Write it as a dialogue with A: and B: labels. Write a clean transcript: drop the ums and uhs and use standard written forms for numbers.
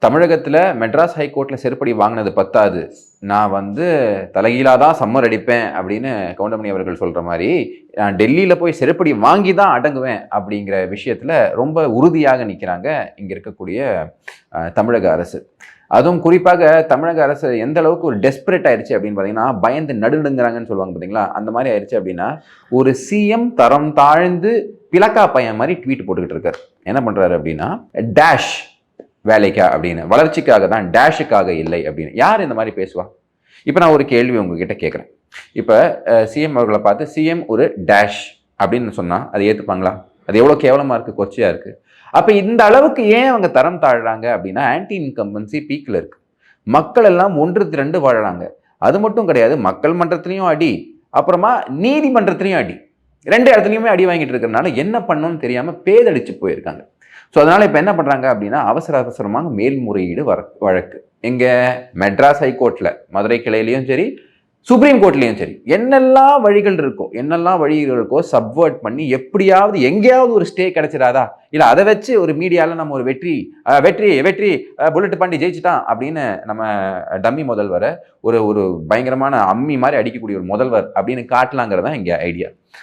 A: தமிழகத்தில் மெட்ராஸ் ஹைகோர்ட்டில் செருப்படி வாங்கினது பத்தாது, நான் தலைகீழாக தான் சம்மர் அடிப்பேன் அப்படின்னு கவுண்டமணி அவர்கள் சொல்கிற மாதிரி, நான் டெல்லியில் போய் செருப்படி வாங்கி தான் அடங்குவேன் அப்படிங்கிற விஷயத்தில் ரொம்ப உறுதியாக நிற்கிறாங்க இங்கே இருக்கக்கூடிய தமிழக அரசு. அதுவும் குறிப்பாக தமிழக அரசு எந்த அளவுக்கு ஒரு டெஸ்பரேட் ஆயிடுச்சு அப்படின்னு பார்த்தீங்கன்னா, பயந்து நடுநடுங்கிறாங்கன்னு சொல்லுவாங்க பார்த்தீங்களா, அந்த மாதிரி ஆயிடுச்சு. அப்படின்னா ஒரு சிஎம் தரம் தாழ்ந்து பிளக்கா பையன் மாதிரி ட்வீட் போட்டுக்கிட்டு இருக்காரு. என்ன பண்ணுறாரு அப்படின்னா, டேஷ் வேலைக்கா அப்படின்னு, வளர்ச்சிக்காக தான், டேஷுக்காக இல்லை அப்படின்னு. யார் இந்த மாதிரி பேசுவா? இப்போ நான் ஒரு கேள்வி உங்ககிட்ட கேட்குறேன். இப்போ சிஎம் அவர்களை பார்த்து சிஎம் ஒரு டேஷ் அப்படின்னு சொன்னால் அது ஏற்றுப்பாங்களா? அது எவ்வளோ கேவலமாக இருக்குது, கொச்சையாக இருக்குது. அப்போ இந்த அளவுக்கு ஏன் அவங்க தரம் தாழ்றாங்க அப்படின்னா, ஆன்டி இன்கம்பன்சி பீக்கில் இருக்குது. மக்கள் எல்லாம் ஒன்று திரண்டு வாழறாங்க. அது மட்டும் கிடையாது, மக்கள் மன்றத்திலையும் அடி, அப்புறமா நீதிமன்றத்திலையும் அடி, ரெண்டு இடத்துலையுமே அடி வாங்கிட்டு இருக்கிறதுனால என்ன பண்ணணும்னு தெரியாமல் பேதடிச்சு போயிருக்காங்க. ஸோ அதனால் இப்போ என்ன பண்ணுறாங்க அப்படின்னா, அவசரமாக மேல்முறையீடு வழக்கு எங்கே, மெட்ராஸ் ஹைகோர்ட்டில், மதுரை கிளையிலையும் சரி, சுப்ரீம் கோர்ட்லேயும் சரி, என்னெல்லாம் வழிகள் இருக்கோ சப்வர்ட் பண்ணி எப்படியாவது எங்கேயாவது ஒரு ஸ்டே கிடைச்சிடாதா, இல்லை அதை வச்சு ஒரு மீடியாவில் நம்ம ஒரு வெற்றி புல்லட் பண்ணி ஜெயிச்சிட்டான் அப்படின்னு நம்ம டம்மி முதல்வரை ஒரு பயங்கரமான அம்மி மாதிரி அடிக்கக்கூடிய ஒரு முதல்வர் அப்படின்னு காட்டலாங்கிறது தான் இங்கே ஐடியா.